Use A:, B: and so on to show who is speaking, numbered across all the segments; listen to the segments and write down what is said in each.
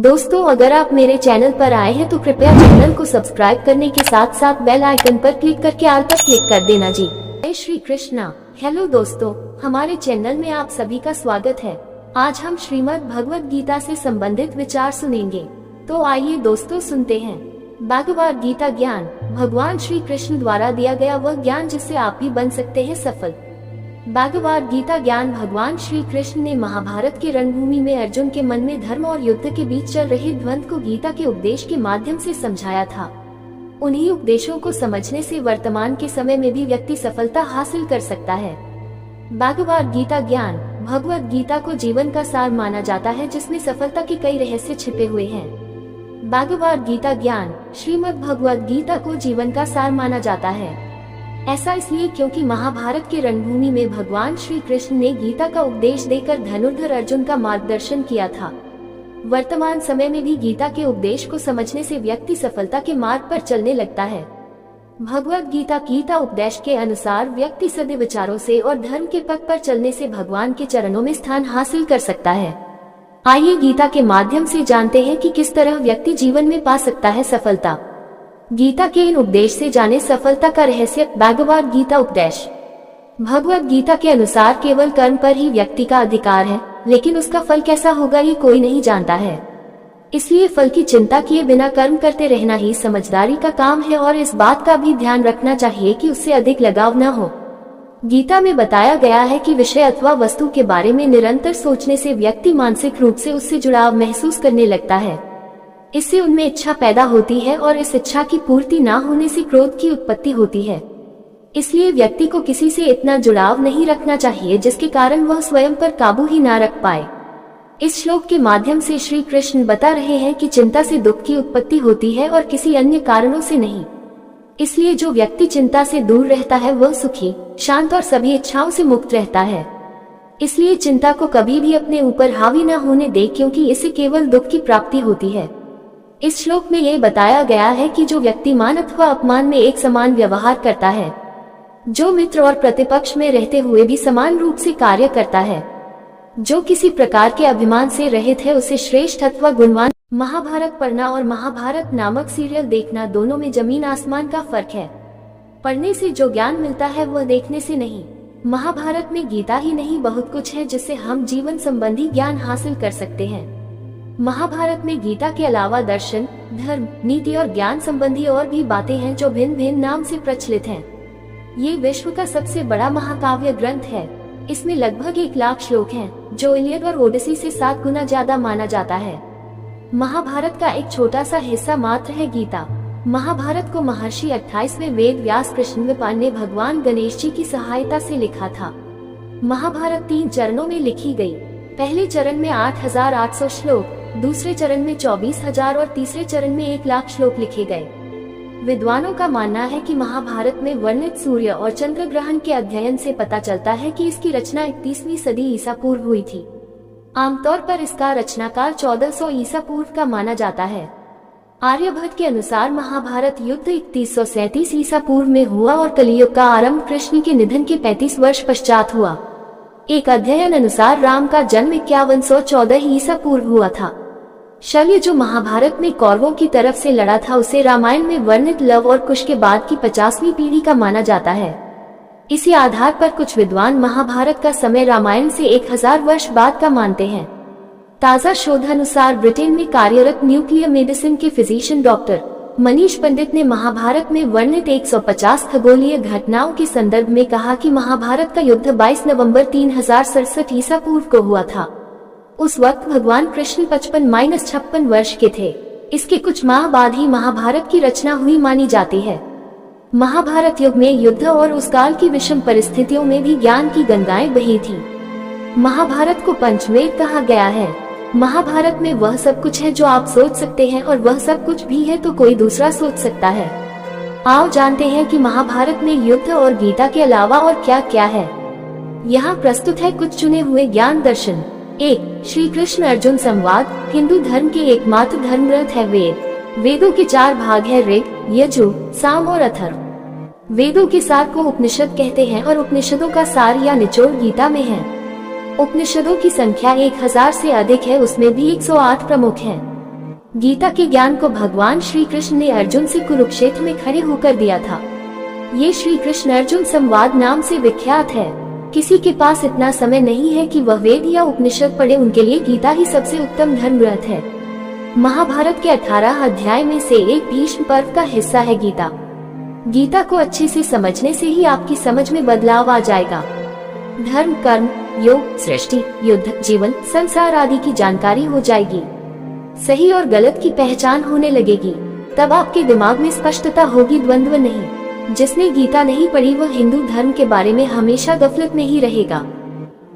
A: दोस्तों, अगर आप मेरे चैनल पर आए हैं तो कृपया चैनल को सब्सक्राइब करने के साथ साथ बेल आइकन पर क्लिक करके ऑल पर क्लिक कर देना जी। जय श्री कृष्णा। हेलो दोस्तों, हमारे चैनल में आप सभी का स्वागत है। आज हम श्रीमद् भगवद गीता से संबंधित विचार सुनेंगे। तो आइए दोस्तों सुनते हैं। भगवद गीता ज्ञान भगवान श्री कृष्ण द्वारा दिया गया वह ज्ञान जिससे आप भी बन सकते हैं सफल। भगवद गीता ज्ञान भगवान श्री कृष्ण ने महाभारत के रणभूमि में अर्जुन के मन में धर्म और युद्ध के बीच चल रहे द्वंद्व को गीता के उपदेश के माध्यम से समझाया था। उन्हीं उपदेशों को समझने से वर्तमान के समय में भी व्यक्ति सफलता हासिल कर सकता है। भगवद गीता ज्ञान भगवद गीता को जीवन का सार माना जाता है, जिसमें सफलता के कई रहस्य छिपे हुए हैं। भगवद गीता ज्ञान श्रीमद् भगवद गीता को जीवन का सार माना जाता है। ऐसा इसलिए क्योंकि महाभारत के रणभूमि में भगवान श्री कृष्ण ने गीता का उपदेश देकर धनुर्धर अर्जुन का मार्गदर्शन किया था। वर्तमान समय में भी गीता के उपदेश को समझने से व्यक्ति सफलता के मार्ग पर चलने लगता है। भगवद गीता उपदेश के अनुसार व्यक्ति सदैव विचारों से और धर्म के पथ पर चलने से भगवान के चरणों में स्थान हासिल कर सकता है। आइए गीता के माध्यम से जानते हैं कि किस तरह व्यक्ति जीवन में पा सकता है सफलता। गीता के इन उपदेश से जाने सफलता का रहस्य। भगवद गीता उपदेश भगवद गीता के अनुसार केवल कर्म पर ही व्यक्ति का अधिकार है, लेकिन उसका फल कैसा होगा ये कोई नहीं जानता है। इसलिए फल की चिंता किए बिना कर्म करते रहना ही समझदारी का काम है, और इस बात का भी ध्यान रखना चाहिए कि उससे अधिक लगाव न हो। गीता में बताया गया है कि विषय अथवा वस्तु के बारे में निरंतर सोचने से व्यक्ति मानसिक रूप से उससे जुड़ाव महसूस करने लगता है। इससे उनमें इच्छा पैदा होती है और इस इच्छा की पूर्ति ना होने से क्रोध की उत्पत्ति होती है। इसलिए व्यक्ति को किसी से इतना जुड़ाव नहीं रखना चाहिए जिसके कारण वह स्वयं पर काबू ही ना रख पाए। इस श्लोक के माध्यम से श्री कृष्ण बता रहे हैं कि चिंता से दुख की उत्पत्ति होती है और किसी अन्य कारणों से नहीं। इसलिए जो व्यक्ति चिंता से दूर रहता है वह सुखी, शांत और सभी इच्छाओं से मुक्त रहता है। इसलिए चिंता को कभी भी अपने ऊपर हावी न होने दे, क्योंकि इससे केवल दुख की प्राप्ति होती है। इस श्लोक में ये बताया गया है कि जो व्यक्ति मान अथवा अपमान में एक समान व्यवहार करता है, जो मित्र और प्रतिपक्ष में रहते हुए भी समान रूप से कार्य करता है, जो किसी प्रकार के अभिमान से रहित है, उसे श्रेष्ठ अथवा गुणवान। महाभारत पढ़ना और महाभारत नामक सीरियल देखना दोनों में जमीन आसमान का फर्क है। पढ़ने से जो ज्ञान मिलता है वह देखने से नहीं। महाभारत में गीता ही नहीं बहुत कुछ है जिससे हम जीवन संबंधी ज्ञान हासिल कर सकते हैं। महाभारत में गीता के अलावा दर्शन, धर्म, नीति और ज्ञान संबंधी और भी बातें हैं जो भिन्न भिन्न नाम से प्रचलित हैं। ये विश्व का सबसे बड़ा महाकाव्य ग्रंथ है। इसमें लगभग 1 लाख श्लोक हैं, जो इलियड और ओडिसी से 7 गुना ज्यादा माना जाता है। महाभारत का एक छोटा सा हिस्सा मात्र है गीता। महाभारत को महर्षि 28वें वेद व्यास कृष्णद्वैपायन ने भगवान गणेश जी की सहायता से लिखा था। महाभारत 3 चरणों में लिखी गई। पहले चरण में 8800 श्लोक, दूसरे चरण में 24,000 और तीसरे चरण में 1 लाख श्लोक लिखे गए। विद्वानों का मानना है कि महाभारत में वर्णित सूर्य और चंद्र ग्रहण के अध्ययन से पता चलता है कि इसकी रचना 31वीं सदी ईसा पूर्व हुई थी। आमतौर पर इसका रचनाकाल 1400 ईसा पूर्व का माना जाता है। आर्यभट्ट के अनुसार महाभारत युद्ध 3137 ईसा पूर्व में हुआ और कलियुग का आरंभ कृष्ण के निधन के 35 वर्ष पश्चात हुआ। एक अध्ययन अनुसार राम का जन्म 5114 ईसा पूर्व हुआ था। शल्य जो महाभारत में कौरवों की तरफ से लड़ा था, उसे रामायण में वर्णित लव और कुश के बाद की 50वीं पीढ़ी का माना जाता है। इसी आधार पर कुछ विद्वान महाभारत का समय रामायण से 1000 वर्ष बाद का मानते हैं। ताजा शोध अनुसार ब्रिटेन में कार्यरत न्यूक्लियर मेडिसिन के फिजिशियन डॉक्टर मनीष पंडित ने महाभारत में वर्णित 150 खगोलीय घटनाओं के संदर्भ में कहा कि महाभारत का युद्ध 22 नवंबर 3067 ईसा पूर्व को हुआ था। उस वक्त भगवान कृष्ण 55-56 वर्ष के थे। इसके कुछ माह बाद ही महाभारत की रचना हुई मानी जाती है। महाभारत युग में युद्ध और उस काल की विषम परिस्थितियों में भी ज्ञान की गंगाएं बही थी। महाभारत को पंचवेद कहा गया है। महाभारत में वह सब कुछ है जो आप सोच सकते हैं, और वह सब कुछ भी है तो कोई दूसरा सोच सकता है। आओ जानते हैं कि महाभारत में युद्ध और गीता के अलावा और क्या क्या है। यहाँ प्रस्तुत है कुछ चुने हुए ज्ञान दर्शन। 1. श्री कृष्ण अर्जुन संवाद। हिंदू धर्म के एकमात्र धर्म ग्रंथ है वेद। वेदों के 4 भाग है ऋग, यजु, साम और अथर्व। वेदों के सार को उपनिषद कहते हैं और उपनिषदों का सार या निचोड़ गीता में है। उपनिषदों की संख्या 1000 से अधिक है, उसमें भी 108 प्रमुख हैं। गीता के ज्ञान को भगवान श्री कृष्ण ने अर्जुन से कुरुक्षेत्र में खड़े होकर दिया था। ये श्री कृष्ण अर्जुन संवाद नाम से विख्यात है। किसी के पास इतना समय नहीं है कि वह वेद या उपनिषद पढ़े, उनके लिए गीता ही सबसे उत्तम धर्म ग्रंथ है। महाभारत के 18 अध्याय में से एक भीष्म पर्व का हिस्सा है गीता। गीता को अच्छे से समझने से ही आपकी समझ में बदलाव आ जाएगा। धर्म, कर्म, योग, सृष्टि, युद्ध, जीवन, संसार आदि की जानकारी हो जाएगी। सही और गलत की पहचान होने लगेगी। तब आपके दिमाग में स्पष्टता होगी, द्वंद्व नहीं। जिसने गीता नहीं पढ़ी वह हिंदू धर्म के बारे में हमेशा गफलत में ही रहेगा।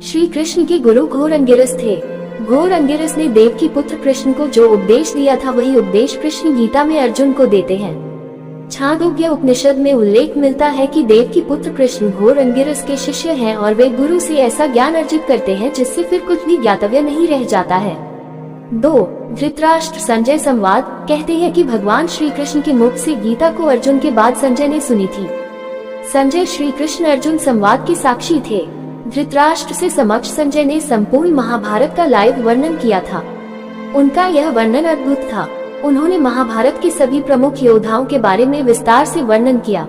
A: श्री कृष्ण के गुरु घोर अंगिरस थे। घोर अंगिरस ने देव की पुत्र कृष्ण को जो उपदेश दिया था वही उपदेश कृष्ण गीता में अर्जुन को देते हैं। छांदोग्य उपनिषद में उल्लेख मिलता है कि देव की पुत्र कृष्ण घोर अंगिरस के शिष्य हैं और वे गुरु से ऐसा ज्ञान अर्जित करते हैं जिससे फिर कुछ भी ज्ञातव्य नहीं रह जाता है। 2. धृतराष्ट्र संजय संवाद। कहते हैं कि भगवान श्री कृष्ण के मुख से गीता को अर्जुन के बाद संजय ने सुनी थी। संजय श्री कृष्ण अर्जुन संवाद के साक्षी थे। धृतराष्ट्र से समक्ष संजय ने संपूर्ण महाभारत का लाइव वर्णन किया था। उनका यह वर्णन अद्भुत था। उन्होंने महाभारत के सभी प्रमुख योद्धाओं के बारे में विस्तार से वर्णन किया।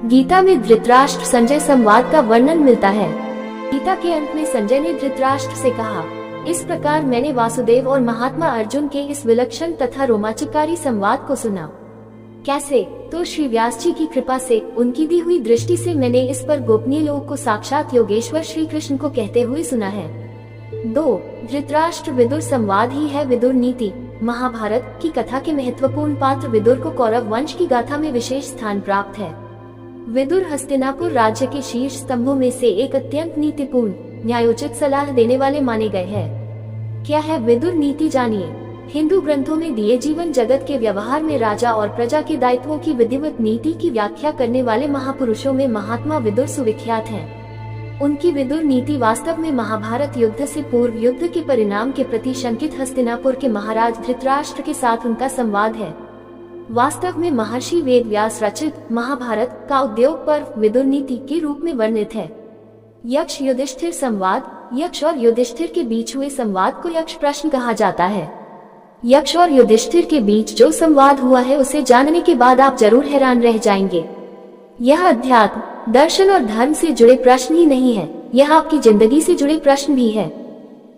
A: गीता में धृतराष्ट्र संजय संवाद का वर्णन मिलता है। गीता के अंत में संजय ने धृतराष्ट्र से कहा, इस प्रकार मैंने वासुदेव और महात्मा अर्जुन के इस विलक्षण तथा रोमांचकारी संवाद को सुना। कैसे? तो श्री व्यास जी की कृपा से, उनकी दी हुई दृष्टि से मैंने इस पर गोपनीय लोक को साक्षात योगेश्वर श्री कृष्ण को कहते हुए सुना है। 2. धृतराष्ट्र विदुर संवाद ही है विदुर नीति। महाभारत की कथा के महत्वपूर्ण पात्र विदुर को कौरव वंश की गाथा में विशेष स्थान प्राप्त है। विदुर हस्तिनापुर राज्य के शीर्ष स्तंभों में से एक अत्यंत नीतिपूर्ण, न्यायोचित सलाह देने वाले माने गए हैं। क्या है विदुर नीति, जानिए। हिंदू ग्रंथों में दिए जीवन जगत के व्यवहार में राजा और प्रजा के दायित्वों की विधिवत नीति की व्याख्या करने वाले महापुरुषों में महात्मा विदुर सुविख्यात हैं। उनकी विदुर नीति वास्तव में महाभारत युद्ध से पूर्व युद्ध के परिणाम के प्रति शंकित हस्तिनापुर के महाराज धृतराष्ट्र के साथ उनका संवाद है। वास्तव में महर्षि वेद व्यास रचित महाभारत का उद्योग पर्व विदुर नीति के रूप में वर्णित है। यक्ष युधिष्ठिर संवाद। यक्ष और युधिष्ठिर के बीच हुए संवाद को यक्ष प्रश्न कहा जाता है। यक्ष और युधिष्ठिर के बीच जो संवाद हुआ है उसे जानने के बाद आप जरूर हैरान रह जाएंगे। यह अध्यात्म, दर्शन और धर्म से जुड़े प्रश्न ही नहीं है, यह आपकी जिंदगी से जुड़े प्रश्न भी है।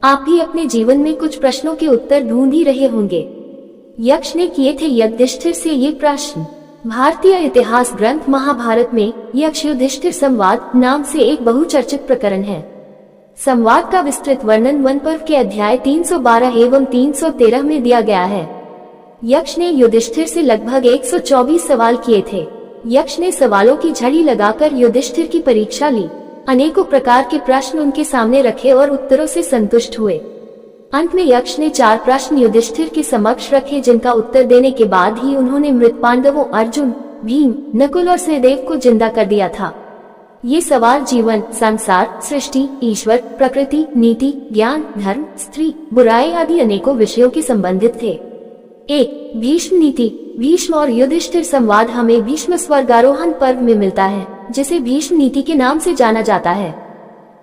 A: आप भी अपने जीवन में कुछ प्रश्नों के उत्तर ढूंढ ही रहे होंगे। यक्ष ने किए थे युधिष्ठिर से ये प्रश्न। भारतीय इतिहास ग्रंथ महाभारत में यक्ष युधिष्ठिर संवाद नाम से एक बहुचर्चित प्रकरण है। संवाद का विस्तृत वर्णन वन पर्व के अध्याय 312 एवं 313 में दिया गया है। यक्ष ने युधिष्ठिर से लगभग 124 सवाल किए थे। यक्ष ने सवालों की झड़ी लगाकर युधिष्ठिर की परीक्षा ली। अनेकों प्रकार के प्रश्न उनके सामने रखे और उत्तरों से संतुष्ट हुए। अंत में यक्ष ने 4 प्रश्न युधिष्ठिर के समक्ष रखे, जिनका उत्तर देने के बाद ही उन्होंने मृत पांडवों अर्जुन, भीम, नकुल और सहदेव को जिंदा कर दिया था। ये सवाल जीवन, संसार, सृष्टि, ईश्वर, प्रकृति, नीति, ज्ञान, धर्म, स्त्री, बुराई आदि अनेकों विषयों के संबंधित थे। 1. भीष्म नीति। भीष्म और युधिष्ठिर संवाद हमें भीष्म स्वर्गारोहण पर्व में मिलता है, जिसे भीष्म नीति के नाम से जाना जाता है।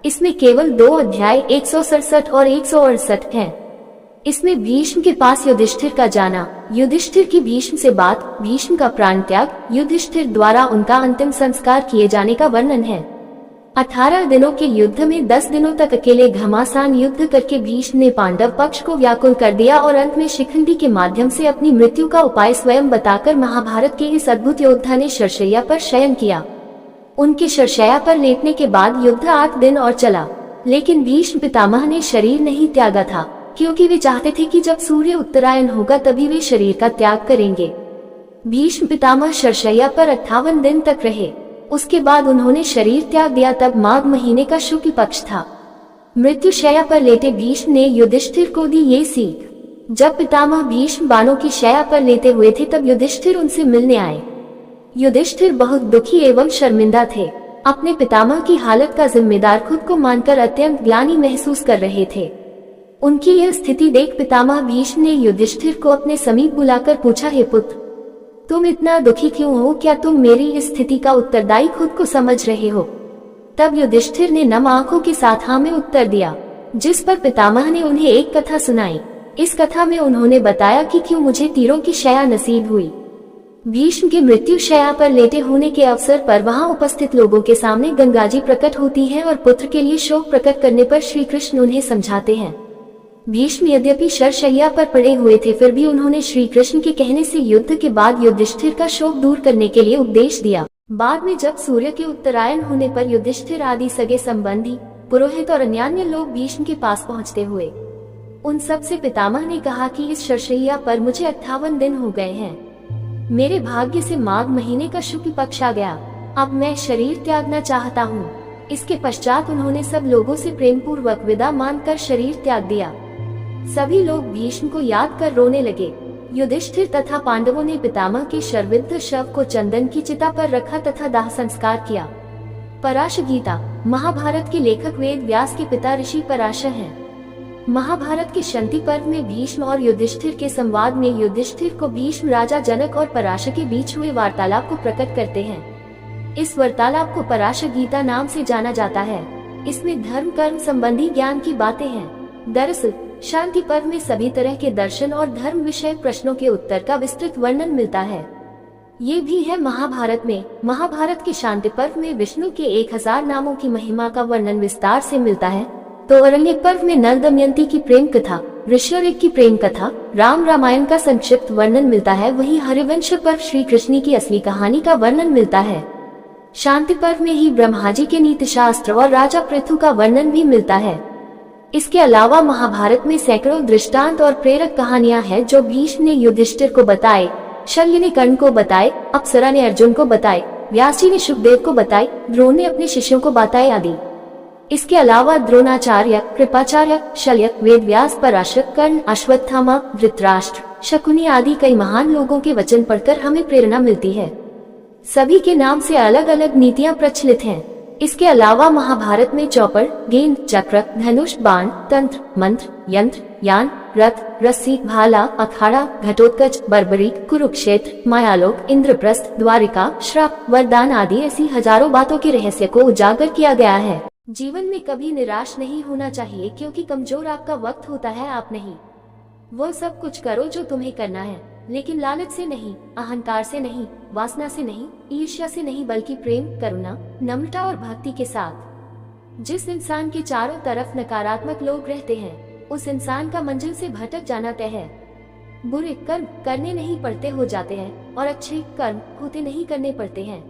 A: इसमें केवल 2 अध्याय 167 और 168 हैं। इसमें भीष्म के पास युधिष्ठिर का जाना, युधिष्ठिर की भीष्म से बात, भीष्म का प्राण त्याग, युधिष्ठिर द्वारा उनका अंतिम संस्कार किए जाने का वर्णन है। 18 दिनों के युद्ध में 10 दिनों तक अकेले घमासान युद्ध करके भीष्म ने पांडव पक्ष को व्याकुल कर दिया और अंत में शिखंडी के माध्यम से अपनी मृत्यु का उपाय स्वयं बताकर महाभारत के इस अद्भुत योद्धा ने शरशैया पर शयन किया। उनके शरशैया पर लेटने के बाद युद्ध 8 दिन और चला, लेकिन भीष्म पितामह ने शरीर नहीं त्यागा था, क्योंकि वे चाहते थे कि जब सूर्य उत्तरायण होगा तभी वे शरीर का त्याग करेंगे। भीष्म पितामह शरशैया पर 58 दिन तक रहे। उसके बाद उन्होंने शरीर त्याग दिया। तब माघ महीने का शुक्ल पक्ष था। मृत्युशैया पर लेटे भीष्म ने युधिष्ठिर को दी ये सीख। जब पितामह भीष्म बाणों की शैया पर लेटे हुए थे तब युधिष्ठिर उनसे मिलने आए। युधिष्ठिर बहुत दुखी एवं शर्मिंदा थे। अपने पितामह की हालत का जिम्मेदार खुद को मानकर अत्यंत ग्लानि महसूस कर रहे थे। उनकी यह स्थिति देख पितामह भीष्म ने युधिष्ठिर को अपने समीप बुलाकर पूछा, हे पुत्र, तुम इतना दुखी क्यों हो? क्या तुम मेरी इस स्थिति का उत्तरदायी खुद को समझ रहे हो? तब युधिष्ठिर ने नम आंखों के साथ हाँ में उत्तर दिया, जिस पर पितामह ने उन्हें एक कथा सुनाई। इस कथा में उन्होंने बताया कि क्यों मुझे तीरों की शया नसीब हुई। भीष्म के मृत्यु शया पर लेटे होने के अवसर पर वहां उपस्थित लोगों के सामने गंगा जी प्रकट होती हैं और पुत्र के लिए शोक प्रकट करने पर श्री कृष्ण उन्हें समझाते हैं। भीष्म यद्यपि शरशैया पर पड़े हुए थे, फिर भी उन्होंने श्री कृष्ण के कहने से युद्ध के बाद युधिष्ठिर का शोक दूर करने के लिए उपदेश दिया। बाद में जब सूर्य के उत्तरायण होने पर युधिष्ठिर आदि सगे संबंधी, पुरोहित और अन्यान्य लोग भीष्म के पास पहुंचते हुए उन सब से पितामह ने कहा कि इस शरशैया पर मुझे 58 दिन हो गए हैं। मेरे भाग्य से माघ महीने का शुक्ल पक्ष आ गया। अब मैं शरीर त्यागना चाहता हूँ। इसके पश्चात उन्होंने सब लोगों से प्रेम पूर्वक विदा मानकर शरीर त्याग दिया। सभी लोग भीष्म को याद कर रोने लगे। युधिष्ठिर तथा पांडवों ने पितामह के शरविद्ध शव को चंदन की चिता पर रखा तथा दाह संस्कार किया। पराश गीता महाभारत के लेखक वेद व्यास के पिता ऋषि पराशर हैं। महाभारत के शांति पर्व में भीष्म और युधिष्ठिर के संवाद में युधिष्ठिर को भीष्म राजा जनक और पराशर के बीच हुए वार्तालाप को प्रकट करते हैं। इस वार्तालाप को पराशर गीता नाम से जाना जाता है। इसमें धर्म कर्म संबंधी ज्ञान की बातें हैं। दरअसल शांति पर्व में सभी तरह के दर्शन और धर्म विषय प्रश्नों के उत्तर का विस्तृत वर्णन मिलता है। ये भी है महाभारत में। महाभारत के शांति पर्व में विष्णु के 1000 नामों की महिमा का वर्णन विस्तार से मिलता है। तो अरण्यक पर्व में नल दमयंती की प्रेम कथा, ऋष्यऋग की प्रेम कथा, राम रामायण का संक्षिप्त वर्णन मिलता है। वहीं हरिवंश पर्व श्री कृष्ण की असली कहानी का वर्णन मिलता है। शांति पर्व में ही ब्रह्मा जी के नीति शास्त्र और राजा पृथु का वर्णन भी मिलता है। इसके अलावा महाभारत में सैकड़ों दृष्टांत और प्रेरक कहानियां हैं जो भीष्म ने युधिष्ठिर को बताए, शल्य ने कर्ण को बताए, अप्सरा ने अर्जुन को बताए, व्यास जी ने शुकदेव को बताए, द्रोण ने अपने शिष्यों को बताए आदि। इसके अलावा द्रोणाचार्य, कृपाचार्य, शल्य, वेदव्यास, पराशर, कर्ण, अश्वत्थामा, धृतराष्ट्र, शकुनी आदि कई महान लोगों के वचन पढ़कर हमें प्रेरणा मिलती है। सभी के नाम से अलग अलग नीतियां प्रचलित हैं। इसके अलावा महाभारत में चौपड़, गेंद, चक्र, धनुष, बाण, तंत्र, मंत्र, यंत्र, यान, रथ, रस्सी, भाला, अखाड़ा, घटोत्कच, बर्बरी, कुरुक्षेत्र, मायालोक, इंद्रप्रस्थ, द्वारिका, श्राप, वरदान आदि ऐसी हजारों बातों के रहस्य को उजागर किया गया है। जीवन में कभी निराश नहीं होना चाहिए, क्योंकि कमजोर आपका वक्त होता है, आप नहीं। वो सब कुछ करो जो तुम्हें करना है, लेकिन लालच से नहीं, अहंकार से नहीं, वासना से नहीं, ईर्ष्या से नहीं, बल्कि प्रेम, करुणा, नम्रता और भक्ति के साथ। जिस इंसान के चारों तरफ नकारात्मक लोग रहते हैं, उस इंसान का मंजिल से भटक जाना तय है। बुरे कर्म करने नहीं पड़ते, हो जाते हैं, और अच्छे कर्म होते नहीं, करने पड़ते हैं।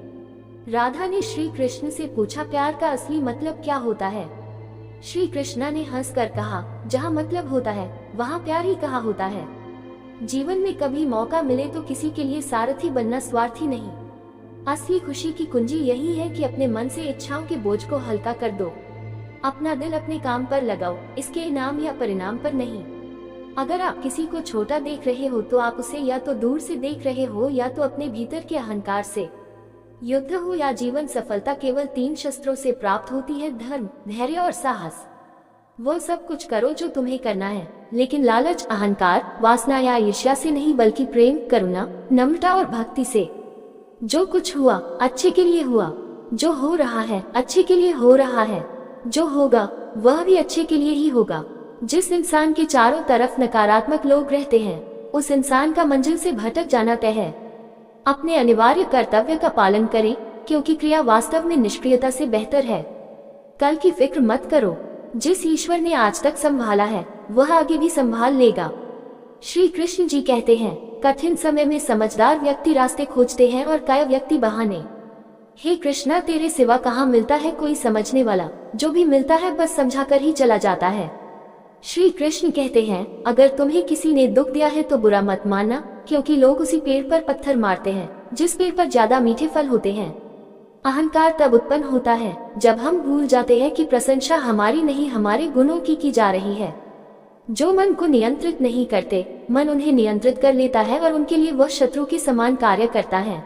A: राधा ने श्री कृष्ण से पूछा, प्यार का असली मतलब क्या होता है? श्री कृष्णा ने हंसकर कहा, जहाँ मतलब होता है वहाँ प्यार ही कहाँ होता है। जीवन में कभी मौका मिले तो किसी के लिए सारथी बनना स्वार्थी नहीं। असली खुशी की कुंजी यही है कि अपने मन से इच्छाओं के बोझ को हल्का कर दो। अपना दिल अपने काम पर लगाओ, इसके इनाम या परिणाम पर नहीं। अगर आप किसी को छोटा देख रहे हो तो आप उसे या तो दूर से देख रहे हो या तो अपने भीतर के अहंकार से। युद्ध हो या जीवन सफलता केवल 3 शस्त्रों से प्राप्त होती है, धर्म, धैर्य और साहस। वो सब कुछ करो जो तुम्हें करना है, लेकिन लालच, अहंकार, वासना या ईर्ष्या से नहीं, बल्कि प्रेम, करुणा, नम्रता और भक्ति से। जो कुछ हुआ अच्छे के लिए हुआ, जो हो रहा है अच्छे के लिए हो रहा है, जो होगा वह भी अच्छे के लिए ही होगा। जिस इंसान के चारों तरफ नकारात्मक लोग रहते हैं, उस इंसान का मंजिल से भटक जाना तय है। अपने अनिवार्य कर्तव्य का पालन करें, क्योंकि क्रिया वास्तव में निष्क्रियता से बेहतर है। कल की फिक्र मत करो, जिस ईश्वर ने आज तक संभाला है वह आगे भी संभाल लेगा। श्री कृष्ण जी कहते हैं, कठिन समय में समझदार व्यक्ति रास्ते खोजते हैं और काय व्यक्ति बहाने। हे कृष्णा, तेरे सिवा कहाँ मिलता है कोई समझने वाला? जो भी मिलता है बस समझा कर ही चला जाता है। श्री कृष्ण कहते हैं, अगर तुम्हें किसी ने दुख दिया है तो बुरा मत मानना, क्योंकि लोग उसी पेड़ पर पत्थर मारते हैं जिस पेड़ पर ज्यादा मीठे फल होते हैं। अहंकार तब उत्पन्न होता है जब हम भूल जाते हैं कि प्रशंसा हमारी नहीं, हमारे गुणों की जा रही है। जो मन को नियंत्रित नहीं करते, मन उन्हें नियंत्रित कर लेता है और उनके लिए वह शत्रु के समान कार्य करता है।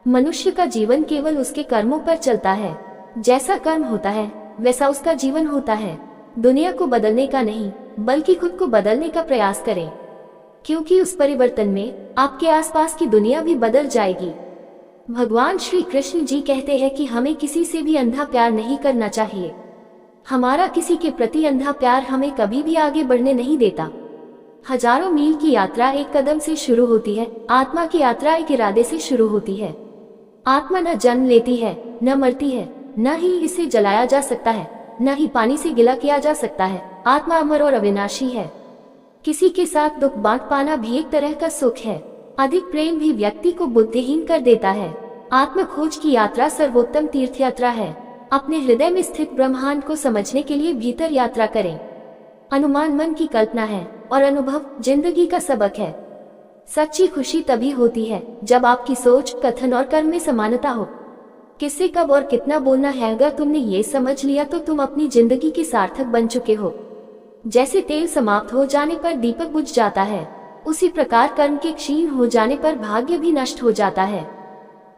A: मनुष्य का जीवन केवल उसके कर्मों पर चलता है। जैसा कर्म होता है वैसा उसका जीवन होता है। दुनिया को बदलने का नहीं, बल्कि खुद को बदलने का प्रयास करें, क्योंकि उस परिवर्तन में आपके आसपास की दुनिया भी बदल जाएगी। भगवान श्री कृष्ण जी कहते हैं कि हमें किसी से भी अंधा प्यार नहीं करना चाहिए। हमारा किसी के प्रति अंधा प्यार हमें कभी भी आगे बढ़ने नहीं देता। हजारों मील की यात्रा एक कदम से शुरू होती है। आत्मा की यात्रा एक इरादे से शुरू होती है। आत्मा न जन्म लेती है, न मरती है, न ही इसे जलाया जा सकता है, न ही पानी से गिला किया जा सकता है। आत्मा अमर और अविनाशी है। किसी के साथ दुख बांट पाना भी एक तरह का सुख है। अधिक प्रेम भी व्यक्ति को बुद्धिहीन कर देता है। आत्म खोज की यात्रा सर्वोत्तम तीर्थ यात्रा है। अपने हृदय में स्थित ब्रह्मांड को समझने के लिए भीतर यात्रा करें। अनुमान मन की कल्पना है और अनुभव जिंदगी का सबक है। सच्ची खुशी तभी होती है जब आपकी सोच, कथन और कर्म में समानता हो। किससे कब और कितना बोलना है, अगर तुमने ये समझ लिया तो तुम अपनी जिंदगी के सार्थक बन चुके हो। जैसे तेल समाप्त हो जाने पर दीपक बुझ जाता है, उसी प्रकार कर्म के क्षीण हो जाने पर भाग्य भी नष्ट हो जाता है।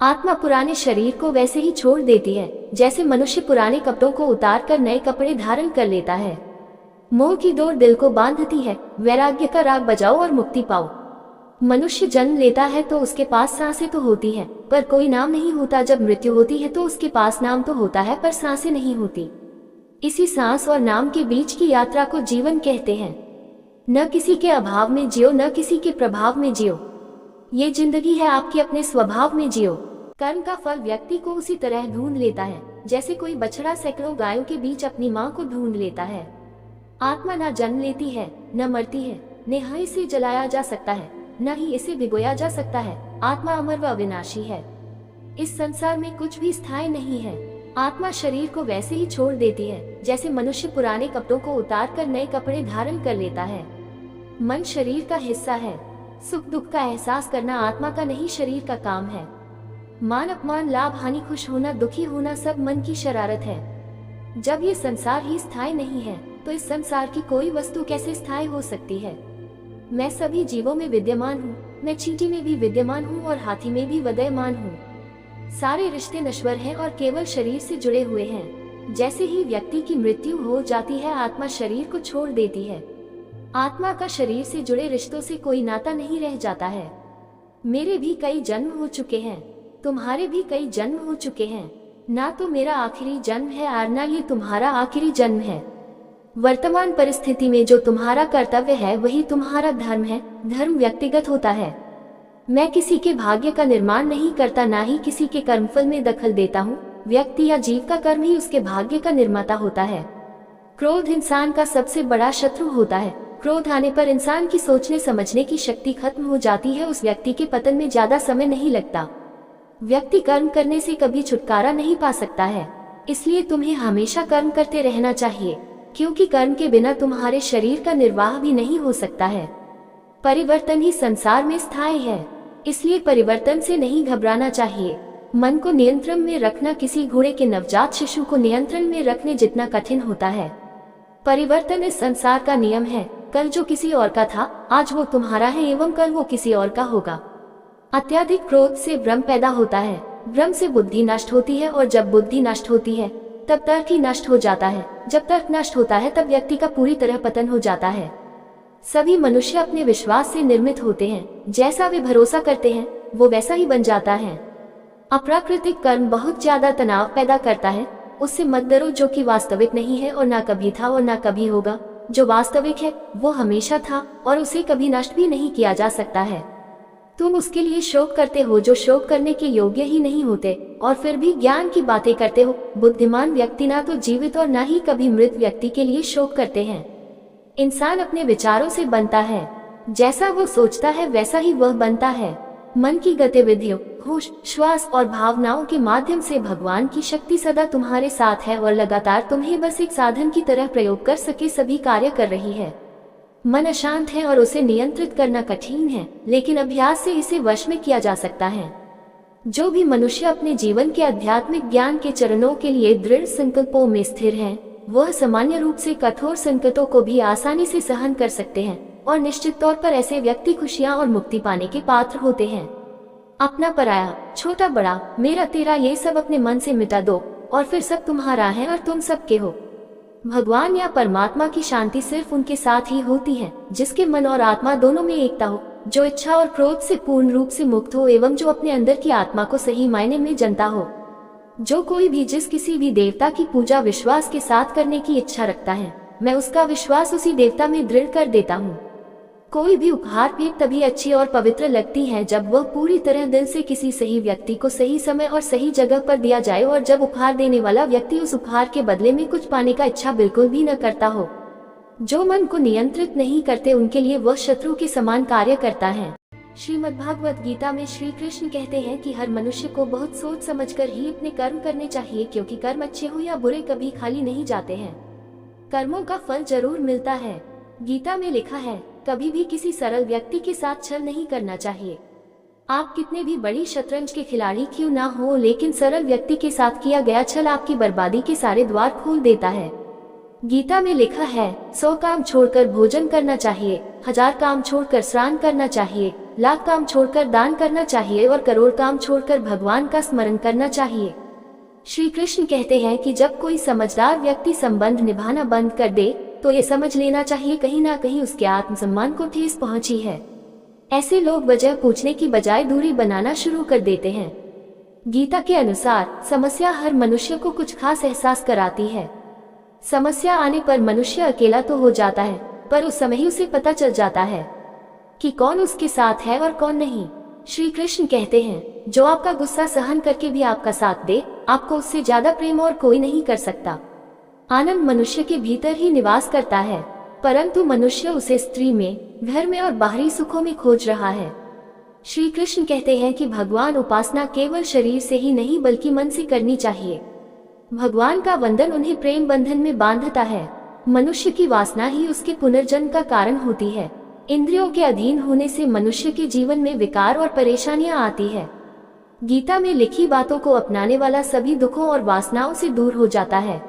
A: आत्मा पुराने शरीर को वैसे ही छोड़ देती है जैसे मनुष्य पुराने कपड़ों को उतार कर नए कपड़े धारण कर लेता है। मोह की डोर दिल को बांधती है। वैराग्य का राग बजाओ और मुक्ति पाओ। मनुष्य जन्म लेता है तो उसके पास सांसें तो होती है पर कोई नाम नहीं होता। जब मृत्यु होती है तो उसके पास नाम तो होता है पर सांसें नहीं होती। इसी सांस और नाम के बीच की यात्रा को जीवन कहते हैं। न किसी के अभाव में जियो, न किसी के प्रभाव में जियो। ये जिंदगी है, आपके अपने स्वभाव में जियो। कर्म का फल व्यक्ति को उसी तरह ढूंढ लेता है जैसे कोई बछड़ा सैकड़ों गायों के बीच अपनी माँ को ढूंढ लेता है। आत्मा न जन्म लेती है, न मरती है, न ही इसे जलाया जा सकता है, न ही इसे भिगोया जा सकता है। आत्मा अमर व अविनाशी है। इस संसार में कुछ भी स्थायी नहीं है। आत्मा शरीर को वैसे ही छोड़ देती है जैसे मनुष्य पुराने कपड़ों को उतार कर नए कपड़े धारण कर लेता है। मन शरीर का हिस्सा है। सुख दुख का एहसास करना आत्मा का नहीं, शरीर का काम है। मान अपमान, लाभ हानि, खुश होना, दुखी होना सब मन की शरारत है। जब ये संसार ही स्थायी नहीं है तो इस संसार की कोई वस्तु कैसे स्थायी हो सकती है। मैं सभी जीवों में विद्यमान हूँ। मैं चींटी में भी विद्यमान हूँ और हाथी में भी विद्यमान हूँ। सारे रिश्ते नश्वर हैं और केवल शरीर से जुड़े हुए हैं। जैसे ही व्यक्ति की मृत्यु हो जाती है, आत्मा शरीर को छोड़ देती है। आत्मा का शरीर से जुड़े रिश्तों से कोई नाता नहीं रह जाता है। मेरे भी कई जन्म हो चुके हैं, तुम्हारे भी कई जन्म हो चुके हैं। ना तो मेरा आखिरी जन्म है और ना ये तुम्हारा आखिरी जन्म है। वर्तमान परिस्थिति में जो तुम्हारा कर्तव्य है वही तुम्हारा धर्म है। धर्म व्यक्तिगत होता है। मैं किसी के भाग्य का निर्माण नहीं करता, ना ही किसी के कर्मफल में दखल देता हूँ। व्यक्ति या जीव का कर्म ही उसके भाग्य का निर्माता होता है। क्रोध इंसान का सबसे बड़ा शत्रु होता है। क्रोध आने पर इंसान की सोचने समझने की शक्ति खत्म हो जाती है। उस व्यक्ति के पतन में ज्यादा समय नहीं लगता। व्यक्ति कर्म करने से कभी छुटकारा नहीं पा सकता है। इसलिए तुम्हें हमेशा कर्म करते रहना चाहिए, क्योंकि कर्म के बिना तुम्हारे शरीर का निर्वाह भी नहीं हो सकता है। परिवर्तन ही संसार में स्थायी है, इसलिए परिवर्तन से नहीं घबराना चाहिए। मन को नियंत्रण में रखना किसी घोड़े के नवजात शिशु को नियंत्रण में रखने जितना कठिन होता है। परिवर्तन इस संसार का नियम है। कल जो किसी और का था, आज वो तुम्हारा है एवं कल वो किसी और का होगा। अत्यधिक क्रोध से भ्रम पैदा होता है। भ्रम से बुद्धि नष्ट होती है और जब बुद्धि नष्ट होती है तब तर्क ही नष्ट हो जाता है। जब तर्क नष्ट होता है तब व्यक्ति का पूरी तरह पतन हो जाता है। सभी मनुष्य अपने विश्वास से निर्मित होते हैं। जैसा वे भरोसा करते हैं वो वैसा ही बन जाता है। अप्राकृतिक कर्म बहुत ज्यादा तनाव पैदा करता है। उससे मत डरो जो कि वास्तविक नहीं है और ना कभी था और ना कभी होगा। जो वास्तविक है वो हमेशा था और उसे कभी नष्ट भी नहीं किया जा सकता है। तुम उसके लिए शोक करते हो जो शोक करने के योग्य ही नहीं होते और फिर भी ज्ञान की बातें करते हो। बुद्धिमान व्यक्ति ना तो जीवित और ना ही कभी मृत व्यक्ति के लिए शोक करते हैं। इंसान अपने विचारों से बनता है। जैसा वो सोचता है वैसा ही वह बनता है। मन की गतिविधियों, होश, श्वास और भावनाओं के माध्यम से भगवान की शक्ति सदा तुम्हारे साथ है और लगातार तुम्हें बस एक साधन की तरह प्रयोग कर सके सभी कार्य कर रही है। मन अशांत है और उसे नियंत्रित करना कठिन है, लेकिन अभ्यास से इसे वश में किया जा सकता है। जो भी मनुष्य अपने जीवन के आध्यात्मिक ज्ञान के चरणों के लिए दृढ़ संकल्पों में स्थिर हैं, वह सामान्य रूप से कठोर संकटों को भी आसानी से सहन कर सकते हैं और निश्चित तौर पर ऐसे व्यक्ति खुशियां और मुक्ति पाने के पात्र होते हैं। अपना पराया, छोटा बड़ा, मेरा तेरा ये सब अपने मन से मिटा दो और फिर सब तुम्हारा है और तुम सबके हो। भगवान या परमात्मा की शांति सिर्फ उनके साथ ही होती है जिसके मन और आत्मा दोनों में एकता हो, जो इच्छा और क्रोध से पूर्ण रूप से मुक्त हो एवं जो अपने अंदर की आत्मा को सही मायने में जानता हो। जो कोई भी जिस किसी भी देवता की पूजा विश्वास के साथ करने की इच्छा रखता है, मैं उसका विश्वास उसी देवता में दृढ़ कर देता हूँ। कोई भी उपहार भेंट तभी अच्छी और पवित्र लगती है जब वह पूरी तरह दिल से किसी सही व्यक्ति को सही समय और सही जगह पर दिया जाए, और जब उपहार देने वाला व्यक्ति उस उपहार के बदले में कुछ पाने का इच्छा बिल्कुल भी न करता हो। जो मन को नियंत्रित नहीं करते उनके लिए वह शत्रु के समान कार्य करता है। श्रीमद्भागवत गीता में श्री कृष्ण कहते हैं कि हर मनुष्य को बहुत सोच समझकर ही अपने कर्म करने चाहिए, क्योंकि कर्म अच्छे हो या बुरे कभी खाली नहीं जाते हैं। कर्मों का फल जरूर मिलता है। गीता में लिखा है, कभी भी किसी सरल व्यक्ति के साथ छल नहीं करना चाहिए। आप कितने भी बड़ी शतरंज के खिलाड़ी क्यों ना हो, लेकिन सरल व्यक्ति के साथ किया गया छल आपकी बर्बादी के सारे द्वार खोल देता है। गीता में लिखा है, 100 काम छोड़कर भोजन करना चाहिए, 1000 काम छोड़कर स्नान करना चाहिए, लाख काम छोड़कर दान करना चाहिए और करोड़ काम छोड़कर भगवान का स्मरण करना चाहिए। श्री कृष्ण कहते हैं कि जब कोई समझदार व्यक्ति संबंध निभाना बंद कर दे तो ये समझ लेना चाहिए कहीं ना कहीं उसके आत्मसम्मान को ठेस पहुंची है। ऐसे लोग वजह पूछने की बजाय दूरी बनाना शुरू कर देते हैं। गीता के अनुसार समस्या हर मनुष्य को कुछ खास एहसास कराती है। समस्या आने पर मनुष्य अकेला तो हो जाता है, पर उस समय ही उसे पता चल जाता है कि कौन उसके साथ है और कौन नहीं। श्री कृष्ण कहते हैं, जो आपका गुस्सा सहन करके भी आपका साथ दे, आपको उससे ज्यादा प्रेम और कोई नहीं कर सकता। आनंद मनुष्य के भीतर ही निवास करता है, परंतु मनुष्य उसे स्त्री में, घर में और बाहरी सुखों में खोज रहा है। श्री कृष्ण कहते हैं कि भगवान उपासना केवल शरीर से ही नहीं बल्कि मन से करनी चाहिए। भगवान का वंदन उन्हें प्रेम बंधन में बांधता है। मनुष्य की वासना ही उसके पुनर्जन्म का कारण होती है। इंद्रियों के अधीन होने से मनुष्य के जीवन में विकार और परेशानियां आती है। गीता में लिखी बातों को अपनाने वाला सभी दुखों और वासनाओं से दूर हो जाता है।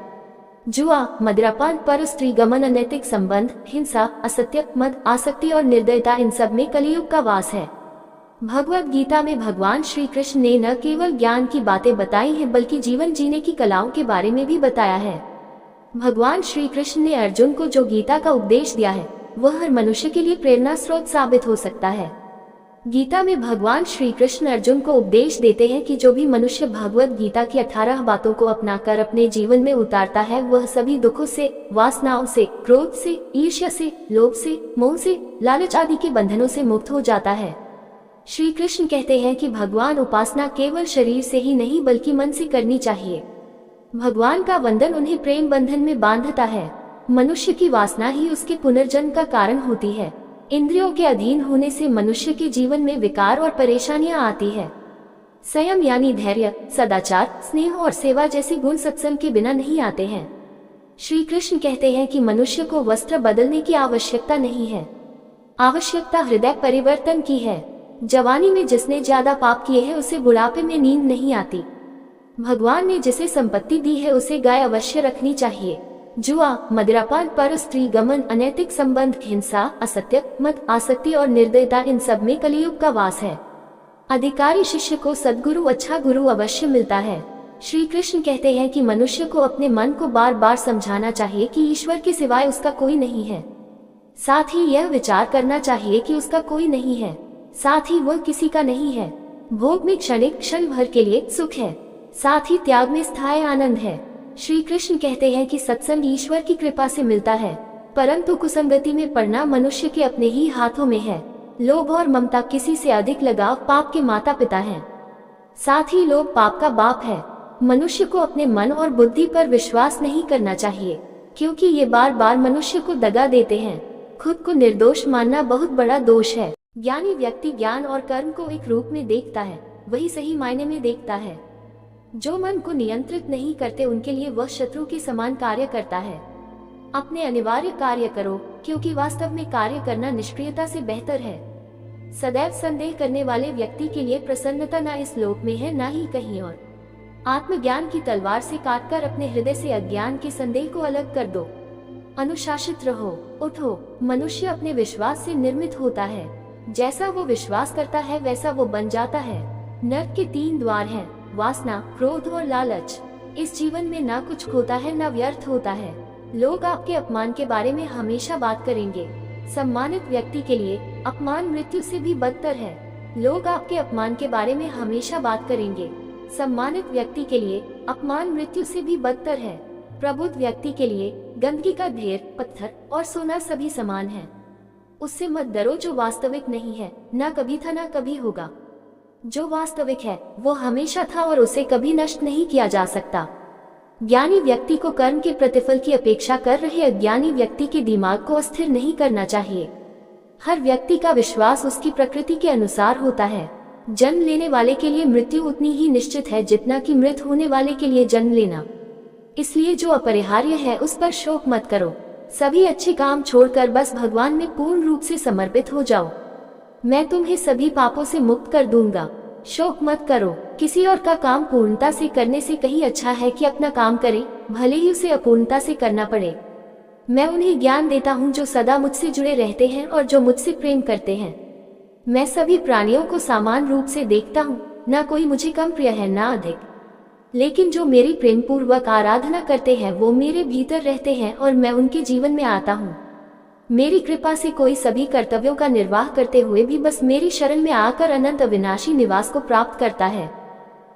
A: जुआ, मदिरापान, परस्त्री गमन, अनैतिक संबंध, हिंसा, असत्य, मद, आसक्ति और निर्दयता, इन सब में कलियुग का वास है। भगवत गीता में भगवान श्री कृष्ण ने न केवल ज्ञान की बातें बताई हैं बल्कि जीवन जीने की कलाओं के बारे में भी बताया है। भगवान श्री कृष्ण ने अर्जुन को जो गीता का उपदेश दिया है वह हर मनुष्य के लिए प्रेरणा स्रोत साबित हो सकता है। गीता में भगवान श्री कृष्ण अर्जुन को उपदेश देते हैं कि जो भी मनुष्य भगवत गीता की 18 बातों को अपनाकर अपने जीवन में उतारता है वह सभी दुखों से, वासनाओं से, क्रोध से, ईर्ष्या से, लोभ से, मोह से, लालच आदि के बंधनों से मुक्त हो जाता है। श्री कृष्ण कहते हैं कि भगवान उपासना केवल शरीर से ही नहीं बल्कि मन से करनी चाहिए। भगवान का वंदन उन्हें प्रेम बंधन में बांधता है। मनुष्य की वासना ही उसके पुनर्जन्म का कारण होती है। इंद्रियों के अधीन होने से मनुष्य के जीवन में विकार और परेशानियां आती है। संयम यानी धैर्य, सदाचार, स्नेह और सेवा जैसे गुण सत्संग के बिना नहीं आते हैं। श्री कृष्ण कहते हैं कि मनुष्य को वस्त्र बदलने की आवश्यकता नहीं है, आवश्यकता हृदय परिवर्तन की है। जवानी में जिसने ज्यादा पाप किए हैं उसे बुढ़ापे में नींद नहीं आती। भगवान ने जिसे संपत्ति दी है उसे गाय अवश्य रखनी चाहिए। जुआ, मदिरापान, परस्त्री गमन, अनैतिक संबंध, हिंसा, असत्य, मद, आसक्ति और निर्दयता, इन सब में कलियुग का वास है। अधिकारी शिष्य को सद्गुरु, अच्छा गुरु अवश्य मिलता है। श्री कृष्ण कहते हैं कि मनुष्य को अपने मन को बार बार समझाना चाहिए कि ईश्वर के सिवाय उसका कोई नहीं है। साथ ही यह विचार करना चाहिए कि उसका कोई नहीं है, साथ ही वह किसी का नहीं है। भोग में क्षणिक, क्षण भर के लिए सुख है, साथ ही त्याग में स्थायी आनंद है। श्री कृष्ण कहते हैं कि सत्संग ईश्वर की कृपा से मिलता है, परंतु कुसंगति में पड़ना मनुष्य के अपने ही हाथों में है। लोभ और ममता, किसी से अधिक लगाव पाप के माता पिता हैं। साथ ही लोभ पाप का बाप है। मनुष्य को अपने मन और बुद्धि पर विश्वास नहीं करना चाहिए, क्योंकि ये बार बार मनुष्य को दगा देते हैं। खुद को निर्दोष मानना बहुत बड़ा दोष है। ज्ञानी व्यक्ति ज्ञान और कर्म को एक रूप में देखता है, वही सही मायने में देखता है। जो मन को नियंत्रित नहीं करते उनके लिए वह शत्रु के समान कार्य करता है। अपने अनिवार्य कार्य करो, क्योंकि वास्तव में कार्य करना निष्क्रियता से बेहतर है। सदैव संदेह करने वाले व्यक्ति के लिए प्रसन्नता न इस लोक में है न ही कहीं और। आत्मज्ञान की तलवार से काटकर अपने हृदय से अज्ञान के संदेह को अलग कर दो। अनुशासित रहो, उठो। मनुष्य अपने विश्वास से निर्मित होता है। जैसा वो विश्वास करता है वैसा वो बन जाता है। नरक के 3 द्वार हैं, वासना, क्रोध और लालच। इस जीवन में ना कुछ खोता है ना व्यर्थ होता है। लोग आपके अपमान के बारे में हमेशा बात करेंगे। सम्मानित व्यक्ति के लिए अपमान मृत्यु से भी बदतर है। लोग आपके अपमान के बारे में हमेशा बात करेंगे। सम्मानित व्यक्ति के लिए अपमान मृत्यु से भी बदतर है। प्रबुद्ध व्यक्ति के लिए गंदगी का ढेर, पत्थर और सोना सभी समान है। उससे मत डरो जो वास्तविक नहीं है, ना कभी था ना कभी होगा। जो वास्तविक है वो हमेशा था और उसे कभी नष्ट नहीं किया जा सकता। ज्ञानी व्यक्ति को कर्म के प्रतिफल की अपेक्षा कर रहे अज्ञानी व्यक्ति के दिमाग को अस्थिर नहीं करना चाहिए। हर व्यक्ति का विश्वास उसकी प्रकृति के अनुसार होता है। जन्म लेने वाले के लिए मृत्यु उतनी ही निश्चित है जितना कि मृत होने वाले के लिए जन्म लेना। इसलिए जो अपरिहार्य है उस पर शोक मत करो। सभी अच्छे काम छोड़कर बस भगवान में पूर्ण रूप से समर्पित हो जाओ। मैं तुम्हें सभी पापों से मुक्त कर दूंगा। शोक मत करो। किसी और का काम पूर्णता से करने से कहीं अच्छा है कि अपना काम करे, भले ही उसे अपूर्णता से करना पड़े। मैं उन्हें ज्ञान देता हूँ जो सदा मुझसे जुड़े रहते हैं और जो मुझसे प्रेम करते हैं। मैं सभी प्राणियों को समान रूप से देखता हूँ, ना कोई मुझे कम प्रिय है ना अधिक। लेकिन जो मेरी प्रेम पूर्वक आराधना करते हैं वो मेरे भीतर रहते हैं और मैं उनके जीवन में आता हूँ। मेरी कृपा से कोई सभी कर्तव्यों का निर्वाह करते हुए भी बस मेरी शरण में आकर अनंत अविनाशी निवास को प्राप्त करता है।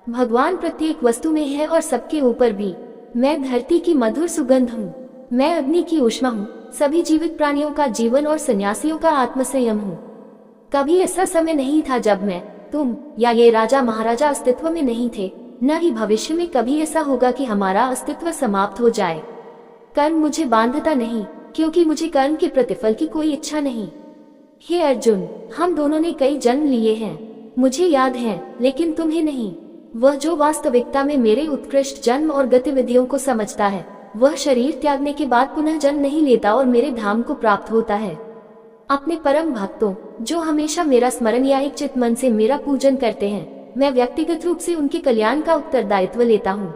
A: भगवान प्रत्येक वस्तु में है और सबके ऊपर भी। मैं धरती की मधुर सुगंध हूँ। मैं अग्नि की ऊष्मा हूँ। सभी जीवित प्राणियों का जीवन और सन्यासियों का आत्मसंयम हूँ। कभी ऐसा समय नहीं था जब मैं, तुम या ये राजा महाराजा अस्तित्व में नहीं थे, न ही भविष्य में कभी ऐसा होगा कि हमारा अस्तित्व समाप्त हो जाए। कर्म मुझे बांधता नहीं, क्योंकि मुझे कर्म के प्रतिफल की कोई इच्छा नहीं। हे अर्जुन, हम दोनों ने कई जन्म लिए हैं, मुझे याद है, लेकिन तुम्हें नहीं। वह जो वास्तविकता में मेरे उत्कृष्ट जन्म और गतिविधियों को समझता है, वह शरीर त्यागने के बाद पुनः जन्म नहीं लेता और मेरे धाम को प्राप्त होता है। अपने परम भक्तों, जो हमेशा मेरा स्मरण या एक चित मन से मेरा पूजन करते हैं, मैं व्यक्तिगत रूप से उनके कल्याण का उत्तरदायित्व लेता हूँ।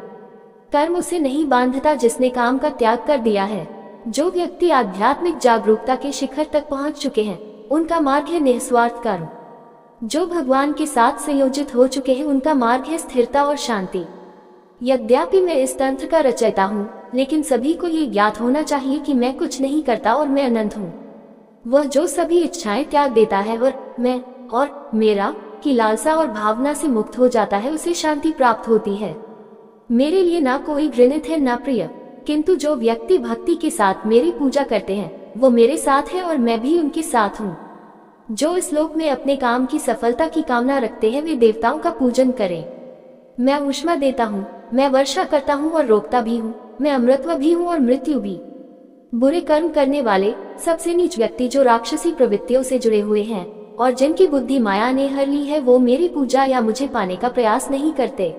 A: कर्म उसे नहीं बांधता जिसने काम का त्याग कर दिया है। जो व्यक्ति आध्यात्मिक जागरूकता के शिखर तक पहुंच चुके हैं, उनका मार्ग है निस्वार्थ कर्म। जो भगवान के साथ संयोजित हो चुके हैं, उनका मार्ग है स्थिरता और शांति। यद्यपि मैं इस तंत्र का रचयिता हूँ, लेकिन सभी को ये ज्ञात होना चाहिए कि मैं कुछ नहीं करता और मैं अनंत हूँ। वह जो सभी इच्छाएं त्याग देता है और मैं और मेरा की लालसा और भावना से मुक्त हो जाता है, उसे शांति प्राप्त होती है। मेरे लिए ना कोई घृणित है ना प्रिय, किंतु जो व्यक्ति भक्ति के साथ मेरी पूजा करते हैं वो मेरे साथ है और मैं भी उनके साथ हूँ। जो इस लोक में अपने काम की सफलता की कामना रखते हैं वे देवताओं का पूजन करें। मैं ऊष्मा देता हूँ, मैं वर्षा करता हूँ और रोकता भी हूँ, मैं अमृतत्व भी हूँ और मृत्यु भी। बुरे कर्म करने वाले सबसे नीच व्यक्ति जो राक्षसी प्रवृत्तियों से जुड़े हुए हैं और जिनकी बुद्धि माया ने हर ली है, वो मेरी पूजा या मुझे पाने का प्रयास नहीं करते।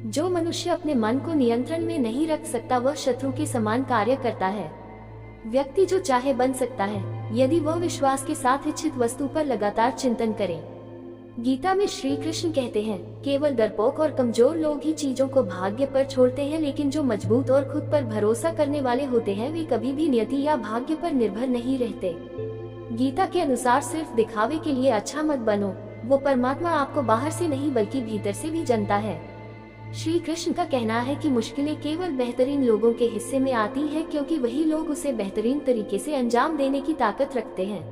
A: जो मनुष्य अपने मन को नियंत्रण में नहीं रख सकता वह शत्रु के समान कार्य करता है। व्यक्ति जो चाहे बन सकता है यदि वह विश्वास के साथ इच्छित वस्तु पर लगातार चिंतन करे। गीता में श्री कृष्ण कहते हैं, केवल डरपोक और कमजोर लोग ही चीजों को भाग्य पर छोड़ते हैं, लेकिन जो मजबूत और खुद पर भरोसा करने वाले होते हैं वे कभी भी नियति या भाग्य पर निर्भर नहीं रहते। गीता के अनुसार सिर्फ दिखावे के लिए अच्छा मत बनो, वो परमात्मा आपको बाहर से नहीं बल्कि भीतर से भी जानता है। श्री कृष्ण का कहना है कि मुश्किलें केवल बेहतरीन लोगों के हिस्से में आती हैं, क्योंकि वही लोग उसे बेहतरीन तरीके से अंजाम देने की ताकत रखते हैं।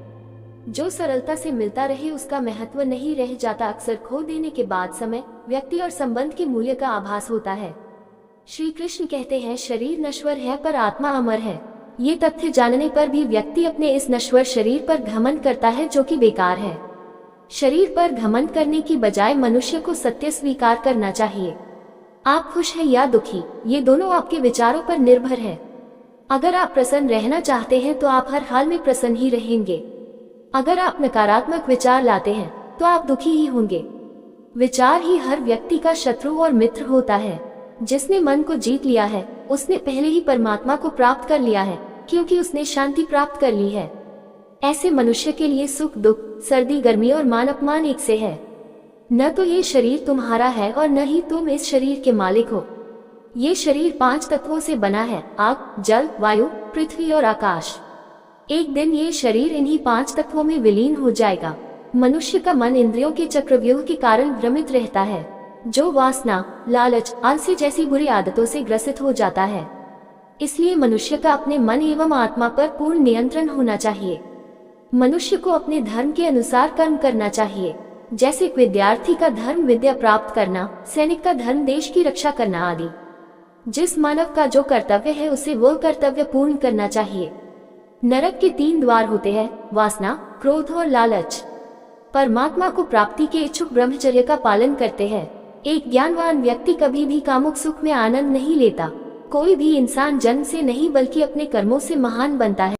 A: जो सरलता से मिलता रहे उसका महत्व नहीं रह जाता। अक्सर खो देने के बाद समय, व्यक्ति और संबंध के मूल्य का आभास होता है। श्री कृष्ण कहते हैं, शरीर नश्वर है पर आत्मा अमर है। ये तथ्य जानने पर भी व्यक्ति अपने इस नश्वर शरीर पर घमंड करता है जो कि बेकार है। शरीर पर घमंड करने की बजाय मनुष्य को सत्य स्वीकार करना चाहिए। आप खुश हैं या दुखी, ये दोनों आपके विचारों पर निर्भर है। अगर आप प्रसन्न रहना चाहते हैं तो आप हर हाल में प्रसन्न ही रहेंगे। अगर आप नकारात्मक विचार लाते हैं तो आप दुखी ही होंगे। विचार ही हर व्यक्ति का शत्रु और मित्र होता है। जिसने मन को जीत लिया है उसने पहले ही परमात्मा को प्राप्त कर लिया है, क्योंकि उसने शांति प्राप्त कर ली है। ऐसे मनुष्य के लिए सुख दुख, सर्दी गर्मी और मान अपमान एक से है। न तो ये शरीर तुम्हारा है और न ही तुम इस शरीर के मालिक हो। ये शरीर 5 तत्वों से बना है, आग, जल, वायु, पृथ्वी और आकाश। एक दिन ये शरीर इन्हीं 5 तत्वों में विलीन हो जाएगा। मनुष्य का मन इंद्रियों के चक्रव्यूह के कारण भ्रमित रहता है, जो वासना, लालच, आलस्य जैसी बुरी आदतों से ग्रसित हो जाता है। इसलिए मनुष्य का अपने मन एवं आत्मा पर पूर्ण नियंत्रण होना चाहिए। मनुष्य को अपने धर्म के अनुसार कर्म करना चाहिए, जैसे विद्यार्थी का धर्म विद्या प्राप्त करना, सैनिक का धर्म देश की रक्षा करना आदि। जिस मानव का जो कर्तव्य है उसे वह कर्तव्य पूर्ण करना चाहिए। नरक के 3 द्वार होते हैं, वासना, क्रोध और लालच। परमात्मा को प्राप्ति के इच्छुक ब्रह्मचर्य का पालन करते हैं। एक ज्ञानवान व्यक्ति कभी भी कामुक सुख में आनंद नहीं लेता। कोई भी इंसान जन्म से नहीं बल्कि अपने कर्मों से महान बनता है।